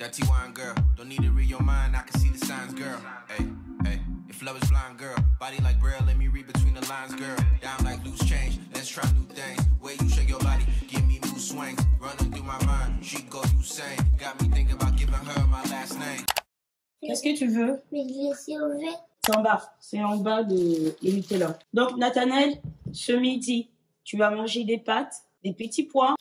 That T1 girl, don't need to read your mind, I can see the signs, girl. Hey, hey, if love is blind, girl, body like Braille, let me read between the lines, girl. Down like loose change, let's try new things. Way you shake your body, give me new swings. Running through my mind, she go insane. Got me thinking about giving her my last name. Qu'est-ce que tu veux? Mais je l'ai sauvé. C'est en bas de Nutella. Donc Nathanaël, ce midi, tu vas manger des pâtes, des petits pois.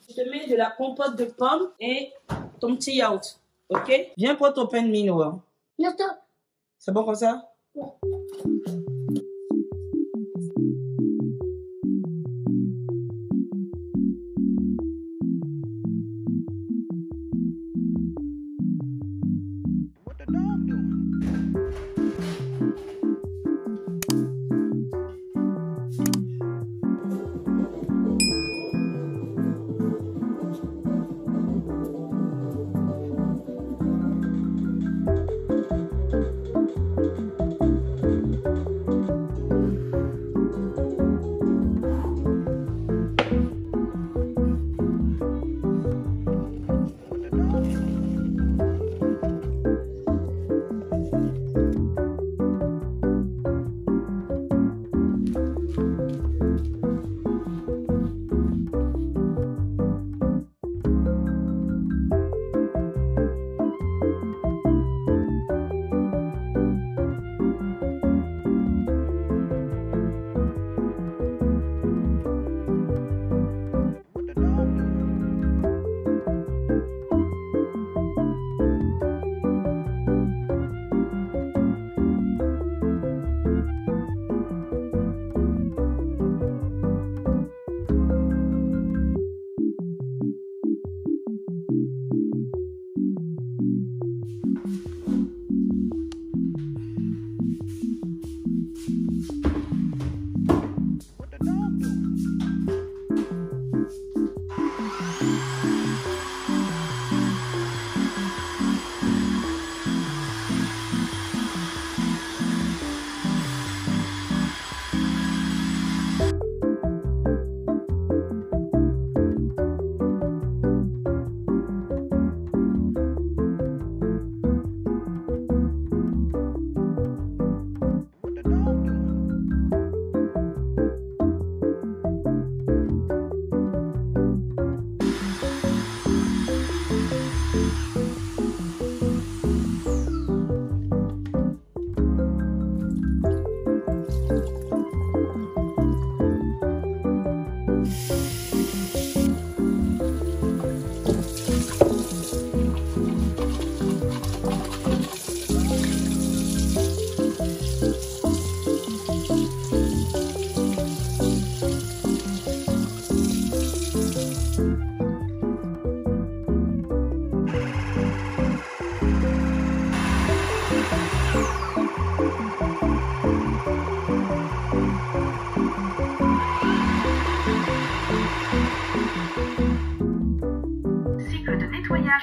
Je te mets de la compote de pommes et ton petit yaourt. Ok? Viens prendre ton pain de mie noir. Non, C'est bon comme ça? Ouais.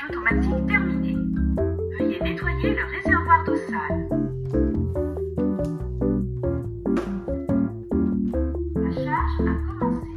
automatique terminé. Veuillez nettoyer le réservoir d'eau sale. La charge a commencé.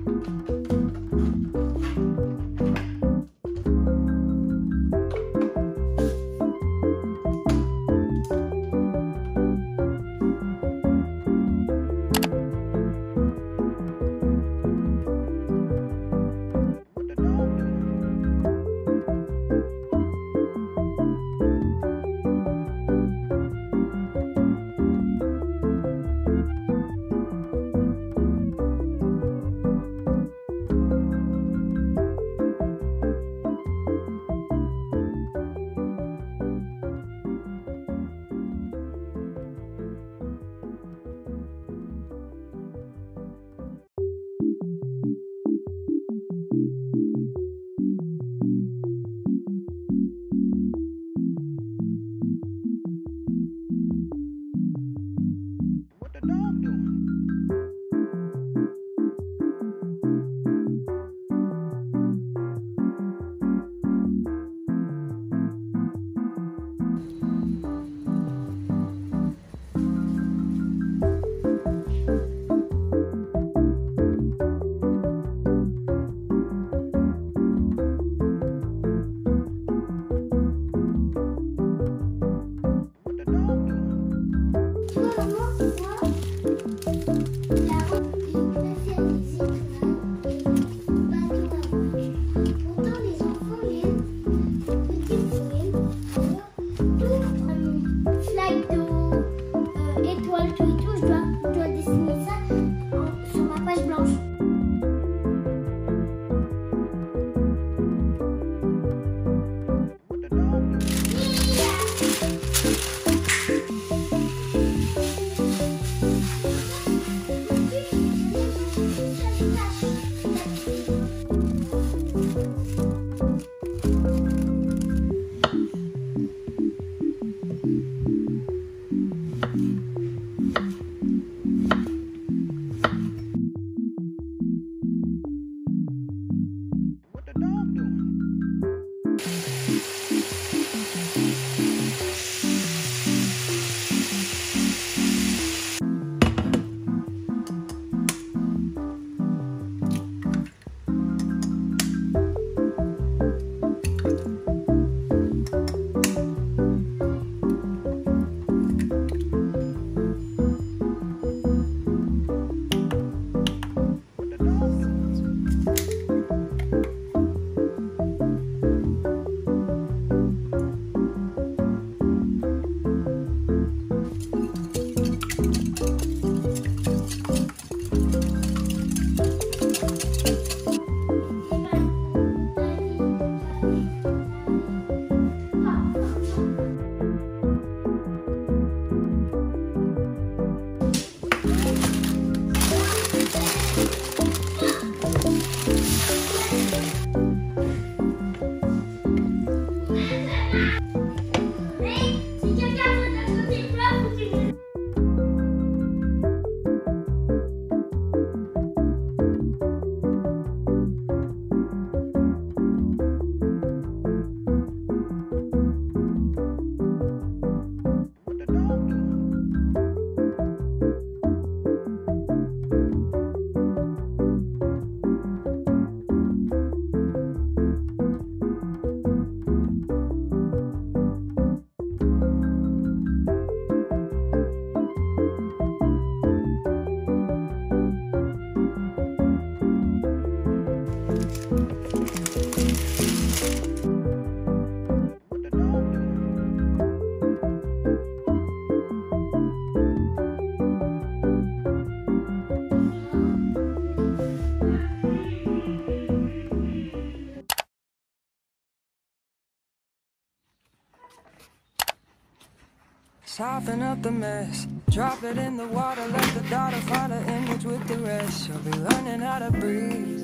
Soften up the mess, drop it in the water, let the daughter find her image with the rest. She'll be learning how to breathe,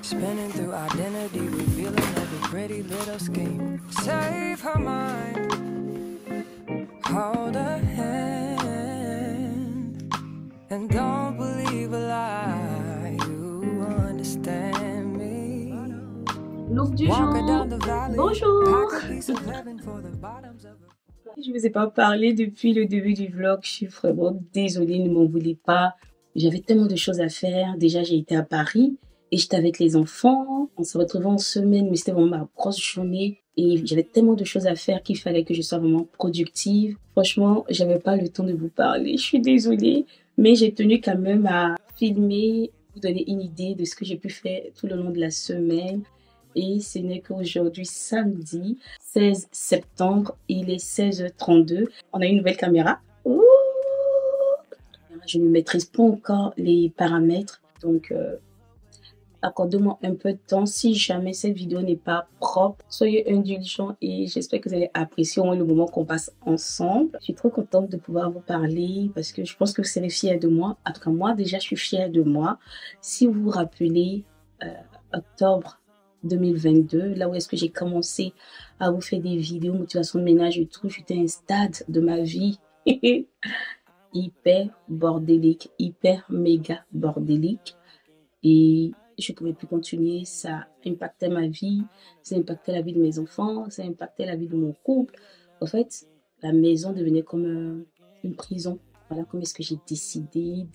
spinning through identity, revealing every pretty little scheme. Save her mind, hold her hand, and don't believe a lie, you understand me. Look du jour. Walking down the valley, Bonjour. pack a piece of heaven for the bottoms of Je ne vous ai pas parlé depuis le début du vlog. Je suis vraiment désolée, ne m'en voulez pas. J'avais tellement de choses à faire. Déjà, j'ai été à Paris et j'étais avec les enfants. On se retrouvait en semaine, mais c'était vraiment ma grosse journée. Et j'avais tellement de choses à faire qu'il fallait que je sois vraiment productive. Franchement, j'avais pas le temps de vous parler. Je suis désolée, mais j'ai tenu quand même à filmer, vous donner une idée de ce que j'ai pu faire tout le long de la semaine. Et ce n'est qu'aujourd'hui, samedi 16 septembre, il est 16h32. On a une nouvelle caméra. Ouh, je ne maîtrise pas encore les paramètres, donc accordez-moi un peu de temps. Si jamais cette vidéo n'est pas propre, soyez indulgents et j'espère que vous allez apprécier au moins le moment qu'on passe ensemble. Je suis trop contente de pouvoir vous parler parce que je pense que vous serez fiers de moi. En tout cas, moi, déjà, je suis fière de moi. Si vous vous rappelez, octobre 2022, là où est-ce que j'ai commencé à vous faire des vidéos motivation de ménage et tout, j'étais à un stade de ma vie hyper bordélique, hyper méga bordélique et je ne pouvais plus continuer. Ça impactait ma vie, ça impactait la vie de mes enfants, ça impactait la vie de mon couple. En fait, la maison devenait comme une prison. Voilà comment est-ce que j'ai décidé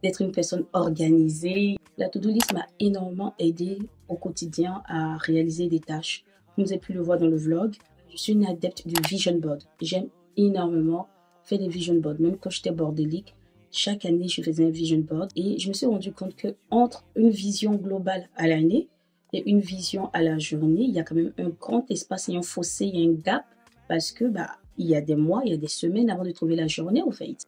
d'être une personne organisée. La to-do list m'a énormément aidé au quotidien à réaliser des tâches. Vous avez pu le voir dans le vlog. Je suis une adepte du vision board. J'aime énormément faire des vision boards. Même quand j'étais bordélique, chaque année, je faisais un vision board. Et je me suis rendu compte que entre une vision globale à l'année et une vision à la journée, il y a quand même un grand espace, il y a un fossé, il y a un gap. Parce que il y a des mois, il y a des semaines avant de trouver la journée, en fait.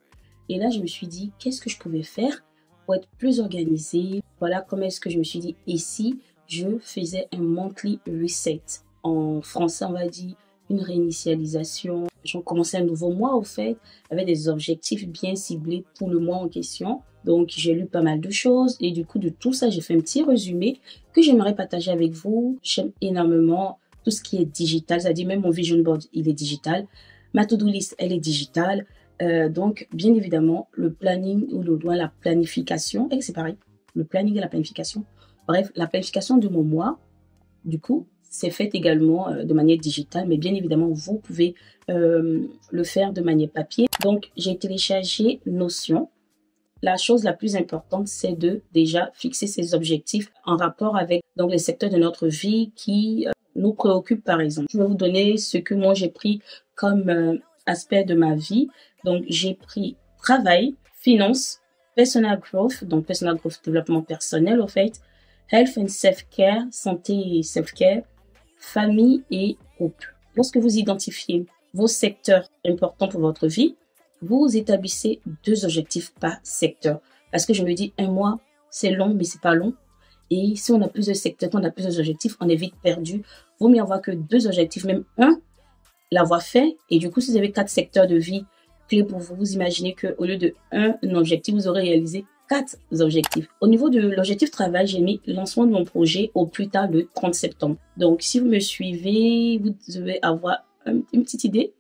Et là, je me suis dit, qu'est-ce que je pouvais faire pour être plus organisée? Voilà comment est-ce que je me suis dit, et si je faisais un monthly reset? En français, on va dire une réinitialisation. J'ai commencé un nouveau mois, au fait, avec des objectifs bien ciblés pour le mois en question. Donc, j'ai lu pas mal de choses et du coup, de tout ça, j'ai fait un petit résumé que j'aimerais partager avec vous. J'aime énormément tout ce qui est digital, c'est-à-dire même mon vision board, il est digital. Ma to-do list, elle est digitale. Donc, bien évidemment, le planning ou la planification, et c'est pareil, le planning et la planification. Bref, la planification de mon mois, du coup, c'est fait également de manière digitale, mais bien évidemment, vous pouvez le faire de manière papier. Donc, j'ai téléchargé Notion. La chose la plus importante, c'est de déjà fixer ses objectifs en rapport avec donc, les secteurs de notre vie qui nous préoccupent, par exemple. Je vais vous donner ce que moi, j'ai pris comme aspect de ma vie. Donc, j'ai pris travail, finance, personal growth, donc personal growth, développement personnel, au fait, health and self-care, santé et self-care, famille et couple. Lorsque vous identifiez vos secteurs importants pour votre vie, vous établissez 2 objectifs par secteur. Parce que je me dis, un mois, c'est long, mais c'est pas long. Et si on a plusieurs secteurs, on a plusieurs objectifs, on est vite perdu. Vaut mieux avoir que 2 objectifs, même un, l'avoir fait. Et du coup, si vous avez 4 secteurs de vie clés pour vous, vous imaginez qu'au lieu de un objectif, vous aurez réalisé 4 objectifs. Au niveau de l'objectif travail, j'ai mis lancement de mon projet au plus tard le 30 septembre. Donc, si vous me suivez, vous devez avoir une petite idée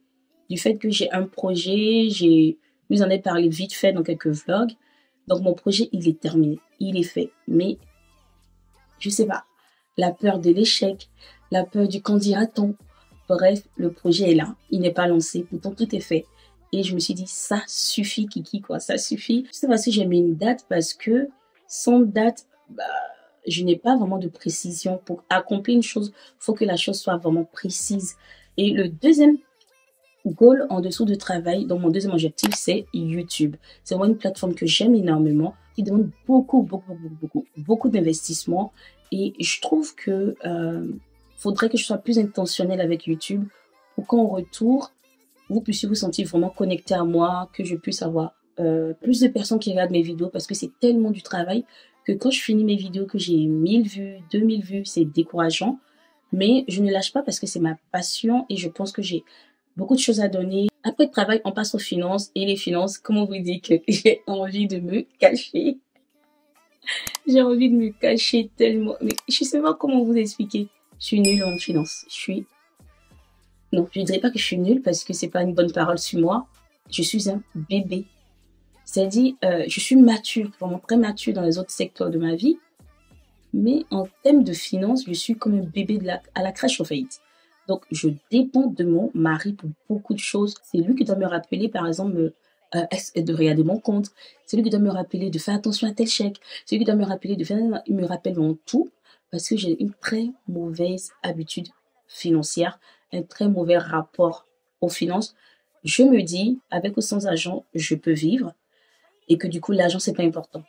du fait que j'ai un projet. Je vous en ai parlé vite fait dans quelques vlogs. Donc, mon projet, il est terminé. Il est fait. Mais, je sais pas. La peur de l'échec, la peur du qu'en dira-t-on. Bref, le projet est là. Il n'est pas lancé. Pourtant, tout est fait. Et je me suis dit, ça suffit, Kiki, quoi. Ça suffit. Je sais pas si j'ai mis une date parce que sans date, je n'ai pas vraiment de précision. Pour accomplir une chose, il faut que la chose soit vraiment précise. Et le deuxième goal en dessous de travail, donc mon deuxième objectif, c'est YouTube. C'est vraiment une plateforme que j'aime énormément, qui demande beaucoup d'investissement. Et je trouve que faudrait que je sois plus intentionnelle avec YouTube pour qu'en retour, vous puissiez vous sentir vraiment connecté à moi, que je puisse avoir plus de personnes qui regardent mes vidéos parce que c'est tellement du travail que quand je finis mes vidéos, que j'ai 1000 vues, 2000 vues, c'est décourageant. Mais je ne lâche pas parce que c'est ma passion et je pense que j'ai beaucoup de choses à donner. Après le travail, on passe aux finances. Et les finances, comment vous dire que j'ai envie de me cacher? J'ai envie de me cacher tellement. Mais je sais pas comment vous expliquer. Je suis nulle en finance. Non, je ne dirais pas que je suis nulle parce que c'est pas une bonne parole sur moi. Je suis un bébé. C'est-à-dire, je suis mature, vraiment très mature dans les autres secteurs de ma vie. Mais en termes de finances, je suis comme un bébé à la crèche, en fait. Donc, je dépends de mon mari pour beaucoup de choses. C'est lui qui doit me rappeler, par exemple, de regarder mon compte. C'est lui qui doit me rappeler de faire attention à tel chèque. C'est lui qui doit me rappeler de faire... Il me rappelle mon tout parce que j'ai une très mauvaise habitude financière, un très mauvais rapport aux finances. Je me dis, avec ou sans argent, je peux vivre et que du coup, l'argent, c'est pas important.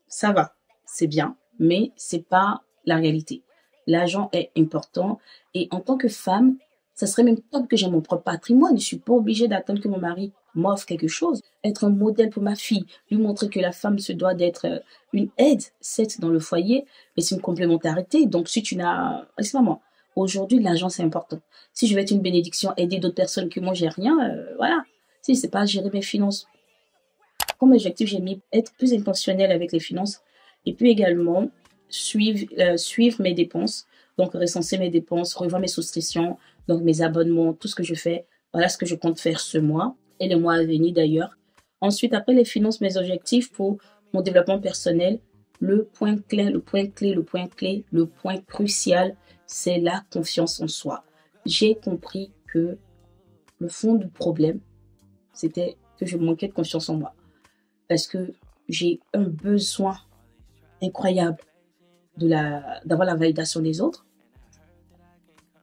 Ça va, c'est bien, mais c'est pas la réalité. L'argent est important et en tant que femme, ça serait même top que j'ai mon propre patrimoine. Je suis pas obligée d'attendre que mon mari m'offre quelque chose. Être un modèle pour ma fille, lui montrer que la femme se doit d'être une aide, certes dans le foyer, mais c'est une complémentarité. Donc si tu n'as... C'est pas moi. Aujourd'hui, l'argent, c'est important. Si je veux être une bénédiction, aider d'autres personnes que moi, j'ai rien, voilà. Si c'est pas gérer mes finances. Comme objectif, j'ai mis être plus intentionnel avec les finances et puis également suivre mes dépenses. Donc, recenser mes dépenses, revoir mes souscriptions, donc mes abonnements, tout ce que je fais. Voilà ce que je compte faire ce mois et les mois à venir d'ailleurs. Ensuite, après les finances, mes objectifs pour mon développement personnel, le point crucial, c'est la confiance en soi. J'ai compris que le fond du problème, c'était que je manquais de confiance en moi. Parce que j'ai un besoin incroyable d'avoir la validation des autres.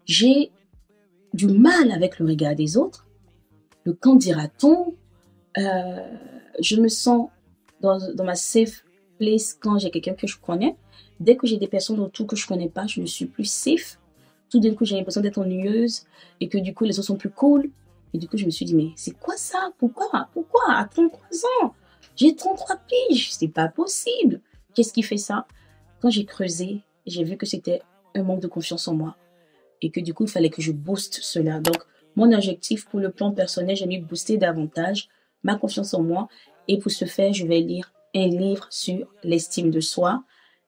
J'ai du mal avec le regard des autres. Le qu'en dira-t-on? Je me sens dans ma safe place quand j'ai quelqu'un que je connais. Dès que j'ai des personnes autour que je connais pas, je ne suis plus safe. Tout d'un coup, j'ai l'impression d'être ennuyeuse et que du coup, les autres sont plus cool. Et du coup, je me suis dit, mais c'est quoi ça? Pourquoi? À 33 ans? J'ai 33 piges, c'est pas possible. Qu'est-ce qui fait ça? Quand j'ai creusé, j'ai vu que c'était un manque de confiance en moi. Et que du coup, il fallait que je booste cela. Donc, mon objectif pour le plan personnel, j'ai mis booster davantage ma confiance en moi. Et pour ce faire, je vais lire un livre sur l'estime de soi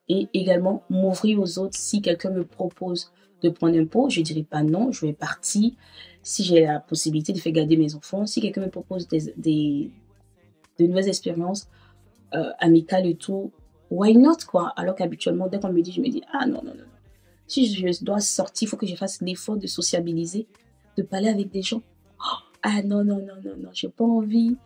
et également m'ouvrir aux autres. Si quelqu'un me propose de prendre un pot, je dirai pas non, je vais partir. Si j'ai la possibilité de faire garder mes enfants, si quelqu'un me propose de nouvelles expériences amicales et tout, why not quoi? Alors qu'habituellement, dès qu'on me dit, je me dis, ah non. Si je dois sortir, il faut que je fasse l'effort de sociabiliser, de parler avec des gens. Oh, ah non, j'ai pas envie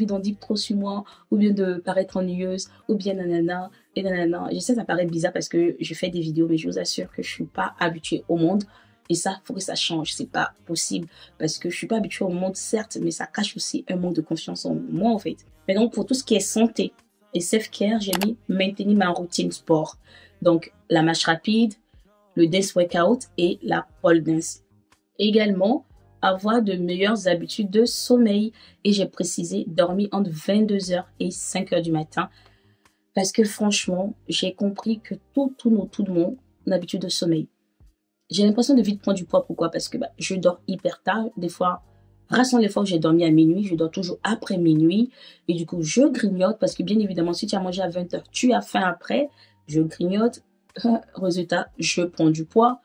d'en dire trop sur moi, ou bien de paraître ennuyeuse, ou bien nanana, et nanana. Je sais, ça paraît bizarre parce que je fais des vidéos, mais je vous assure que je suis pas habituée au monde. Et ça, faut que ça change. C'est pas possible. Parce que je suis pas habituée au monde, certes, mais ça cache aussi un manque de confiance en moi, en fait. Mais donc, pour tout ce qui est santé et self-care, j'ai mis maintenir ma routine sport. Donc, la marche rapide, le dance workout et la pole dance. Également, avoir de meilleures habitudes de sommeil. Et j'ai précisé dormir entre 22h et 5h du matin. Parce que franchement, j'ai compris que tout mon habitude de sommeil. J'ai l'impression de vite prendre du poids. Pourquoi? Parce que je dors hyper tard. Des fois, rassemblement les fois où j'ai dormi à minuit, je dors toujours après minuit. Et du coup, je grignote parce que bien évidemment, si tu as mangé à 20h, tu as faim après. Je grignote. Résultat, je prends du poids.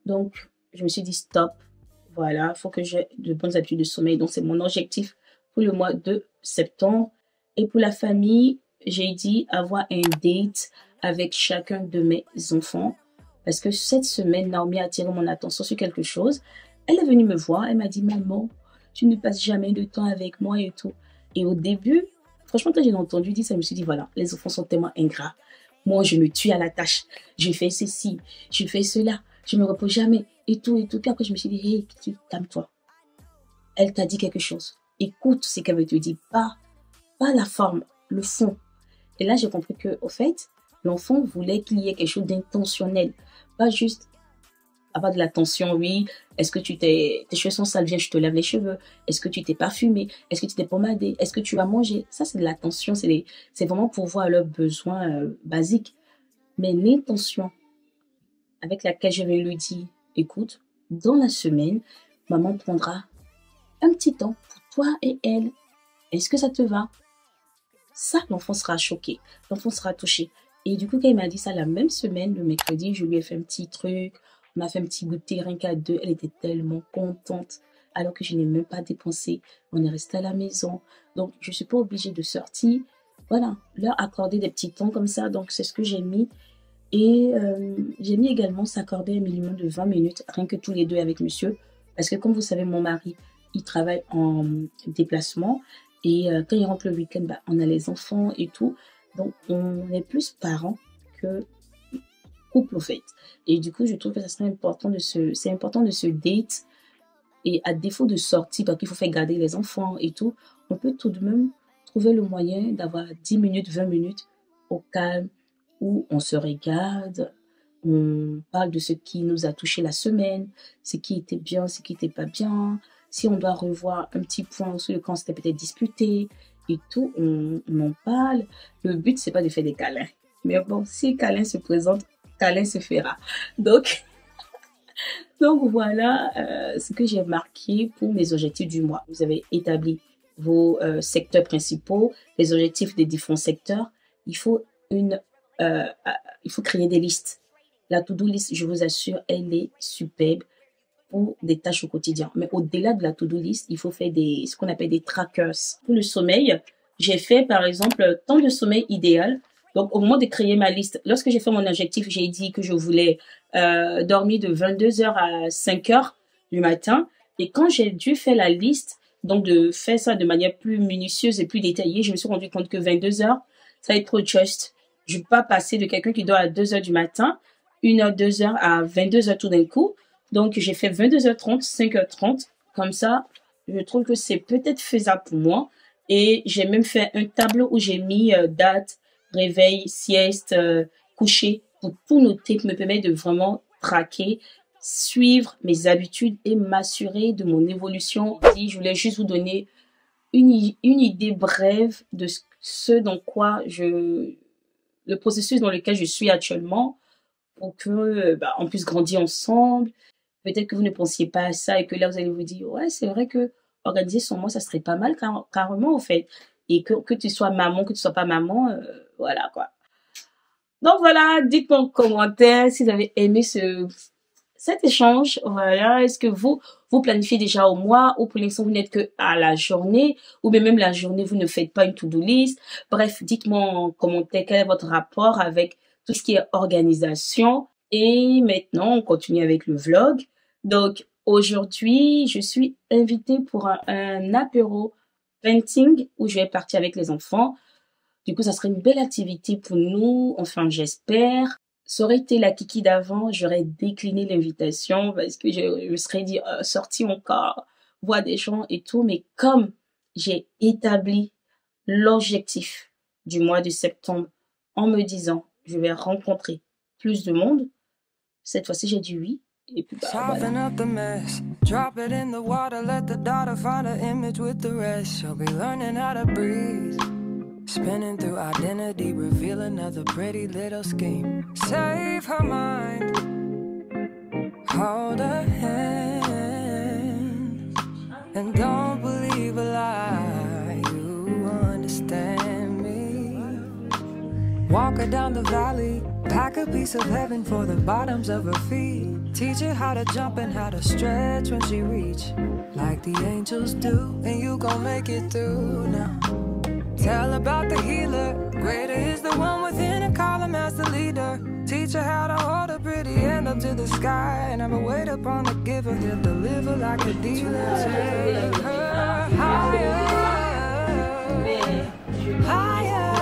Donc, je me suis dit stop. Voilà, il faut que j'ai de bonnes habitudes de sommeil. Donc, c'est mon objectif pour le mois de septembre. Et pour la famille, j'ai dit avoir un date avec chacun de mes enfants. Parce que cette semaine, Naomi a attiré mon attention sur quelque chose. Elle est venue me voir. Elle m'a dit, maman, tu ne passes jamais de temps avec moi et tout. Et au début, franchement, quand j'ai entendu dire ça, je me suis dit, voilà, les enfants sont tellement ingrats. Moi, je me tue à la tâche. Je fais ceci, je fais cela, je me repose jamais et tout. Puis après, je me suis dit, hey, calme-toi. Elle t'a dit quelque chose. Écoute ce qu'elle veut te dire. Pas la forme, le fond. Et là, j'ai compris que, au fait, l'enfant voulait qu'il y ait quelque chose d'intentionnel. Pas juste avoir de l'attention, oui. Est-ce que tes cheveux sont sales, viens, je te lave les cheveux. Est-ce que tu t'es parfumé? Est-ce que tu t'es pomadé? Est-ce que tu as mangé? Ça, c'est de l'attention. C'est vraiment pour voir leurs besoins basiques. Mais l'intention avec laquelle je vais lui dire, écoute, dans la semaine, maman prendra un petit temps pour toi et elle. Est-ce que ça te va? Ça, l'enfant sera choqué. L'enfant sera touché. Et du coup, quand il m'a dit ça la même semaine, le mercredi, je lui ai fait un petit truc. On a fait un petit goûter rien qu'à deux. Elle était tellement contente. Alors que je n'ai même pas dépensé. On est resté à la maison. Donc, je ne suis pas obligée de sortir. Voilà, leur accorder des petits temps comme ça. Donc, c'est ce que j'ai mis. Et j'ai mis également s'accorder un minimum de 20 minutes, rien que tous les deux avec monsieur. Parce que comme vous savez, mon mari, il travaille en déplacement. Et quand il rentre le week-end, bah, on a les enfants et tout. Donc, on est plus parents que couple, au fait. Et du coup, je trouve que ça serait important c'est important de se date. Et à défaut de sortir, parce qu'il faut faire garder les enfants et tout, on peut tout de même trouver le moyen d'avoir 10 minutes, 20 minutes au calme, où on se regarde, on parle de ce qui nous a touché la semaine, ce qui était bien, ce qui n'était pas bien. Si on doit revoir un petit point sur le camp, c'était peut-être disputé et tout, on en parle. Le but, c'est pas de faire des câlins. Mais bon, si câlin se présente, câlin se fera. Donc voilà ce que j'ai marqué pour mes objectifs du mois. Vous avez établi vos secteurs principaux, les objectifs des différents secteurs. Il faut créer des listes. La to-do list, je vous assure, elle est superbe pour des tâches au quotidien. Mais au-delà de la to-do list, il faut faire ce qu'on appelle des trackers. Pour le sommeil, j'ai fait par exemple temps de sommeil idéal. Donc au moment de créer ma liste, lorsque j'ai fait mon objectif, j'ai dit que je voulais dormir de 22h à 5h du matin. Et quand j'ai dû faire la liste, donc de faire ça de manière plus minutieuse et plus détaillée, je me suis rendu compte que 22h, ça va être trop juste. Je ne peux pas passer de quelqu'un qui dort à 2h du matin, 1h, 2h à 22h tout d'un coup. Donc, j'ai fait 22h30, 5h30. Comme ça, je trouve que c'est peut-être faisable pour moi. Et j'ai même fait un tableau où j'ai mis date, réveil, sieste, coucher, pour tout noter, pour me permettre de vraiment traquer, suivre mes habitudes et m'assurer de mon évolution. Je voulais juste vous donner une idée brève de ce dans quoi le processus dans lequel je suis actuellement, pour que on puisse grandir ensemble. Peut-être que vous ne pensiez pas à ça et que là, vous allez vous dire, ouais, c'est vrai que organiser son mois, ça serait pas mal carrément, au fait. Et que tu sois maman, que tu sois pas maman, voilà, quoi. Donc, voilà, dites-moi en commentaire si vous avez aimé cet échange. Voilà, est-ce que vous planifiez déjà au mois, ou pour l'instant, vous n'êtes que à la journée, ou même la journée, vous ne faites pas une to-do list. Bref, dites-moi en commentaire quel est votre rapport avec tout ce qui est organisation. Et maintenant, on continue avec le vlog. Donc, aujourd'hui, je suis invitée pour un apéro painting où je vais partir avec les enfants. Du coup, ça serait une belle activité pour nous. Enfin, j'espère. Ça aurait été la kiki d'avant, j'aurais décliné l'invitation parce que je me serais dit, sorti encore, voir des gens et tout. Mais comme j'ai établi l'objectif du mois de septembre en me disant, je vais rencontrer plus de monde, cette fois-ci, j'ai dit oui. Et puis, Soften up the mess, drop it in the water, let the daughter find her image with the rest. She'll be learning how to breathe, spinning through identity, reveal another pretty little scheme. Save her mind, hold her hand, and don't believe a lie, you understand me. Walk her down the valley, pack a piece of heaven for the bottoms of her feet. Teach her how to jump and how to stretch when she reach, like the angels do, and you gon' make it through now. Tell about the healer, greater is the one within and call him as the leader. Teach her how to hold a pretty hand up to the sky, and never wait upon the giver, he'll deliver like a dealer. Take her higher, higher,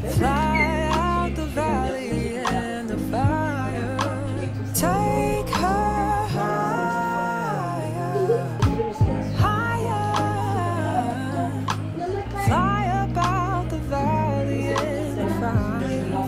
fly out the valley and the fire. Take her higher, higher, fly about the valley and the fire.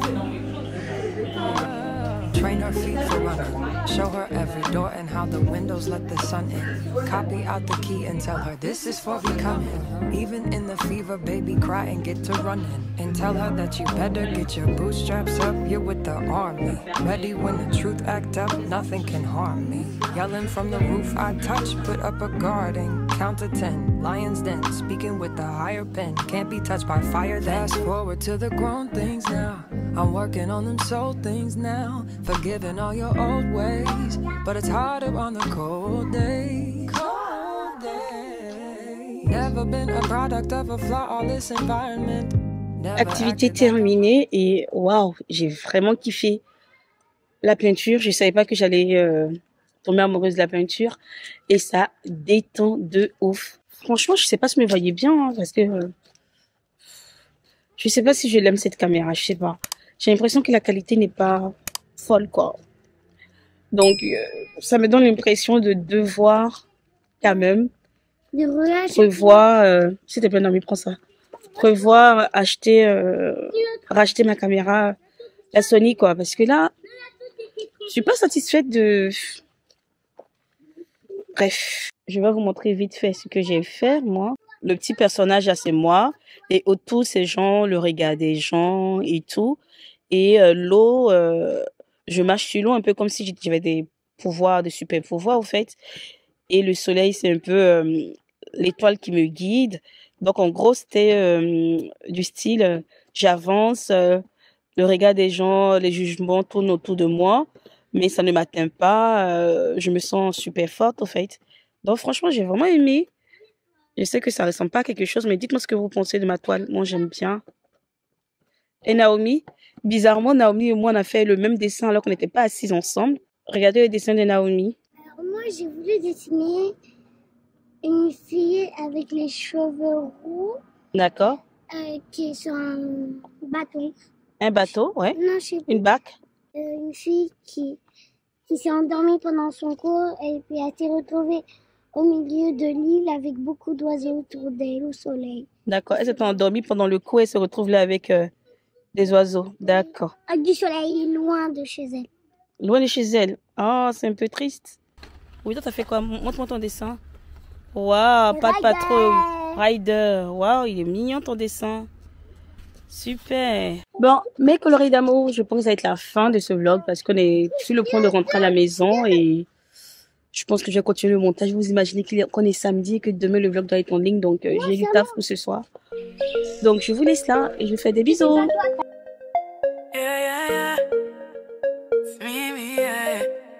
Train her feet for running, show her every door and how the windows let the sun in. Copy out the key and tell her this is for becoming. Even in the fever, baby, cry and get to running. And tell her that you better get your bootstraps up, you're with the army. Ready when the truth act up, nothing can harm me. Yelling from the roof I touch, put up a guard and count to 10. Lions den, speaking with the higher pen. Can't be touched by fire then. Fast forward to the grown things now. I'm working on them soul things now. Forgiving all your old ways, but it's harder on the cold days. Cold days. Never been a product of a flawless environment. Activité terminée et waouh, j'ai vraiment kiffé la peinture. Je savais pas que j'allais tomber amoureuse de la peinture et ça détend de ouf. Franchement, je sais pas si vous me voyez bien hein, parce que je sais pas si je l'aime cette caméra, je sais pas. J'ai l'impression que la qualité n'est pas folle quoi. Donc ça me donne l'impression de devoir quand même revoir s'il te plaît non mais prends ça. Revoir acheter racheter ma caméra la Sony quoi parce que là je suis pas satisfaite de bref, je vais vous montrer vite fait ce que j'ai fait moi. Le petit personnage là c'est moi et autour ces gens, le regard des gens et tout et l'eau je marche sur l'eau un peu comme si j'avais des pouvoirs, des super pouvoirs au fait et le soleil c'est un peu l'étoile qui me guide. Donc en gros c'était du style j'avance, le regard des gens, les jugements tournent autour de moi, mais ça ne m'atteint pas, je me sens super forte au fait. Donc franchement j'ai vraiment aimé. Je sais que ça ressemble pas à quelque chose, mais dites-moi ce que vous pensez de ma toile. Moi j'aime bien. Et Naomi, bizarrement Naomi et moi on a fait le même dessin alors qu'on n'était pas assises ensemble. Regardez le dessin de Naomi. Alors moi j'ai voulu dessiner une fille avec les cheveux roux. D'accord. Qui est sur un bâton. Un bateau, ouais. Non, je sais pas. Une barque. Une fille qui s'est endormie pendant son cours et puis a été retrouvée au milieu de l'île avec beaucoup d'oiseaux autour d'elle au soleil. D'accord. Elle s'est endormie pendant le cours et se retrouve là avec des oiseaux. D'accord. Avec du soleil loin de chez elle. Loin de chez elle. Oh, c'est un peu triste. Oui, toi, t'as fait quoi? Montre-moi ton dessin. Waouh, pas de patrouille. Rider. Waouh, il est mignon ton dessin. Super. Bon, mes coloris d'amour, je pense que ça va être la fin de ce vlog parce qu'on est sur le point de rentrer à la maison et je pense que je vais continuer le montage. Vous imaginez qu'on est samedi et que demain le vlog doit être en ligne, donc j'ai du taf pour ce soir. Donc je vous laisse là et je vous fais des bisous.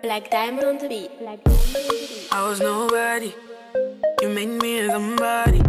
Black Diamond on the beat. I was nobody, you made me somebody.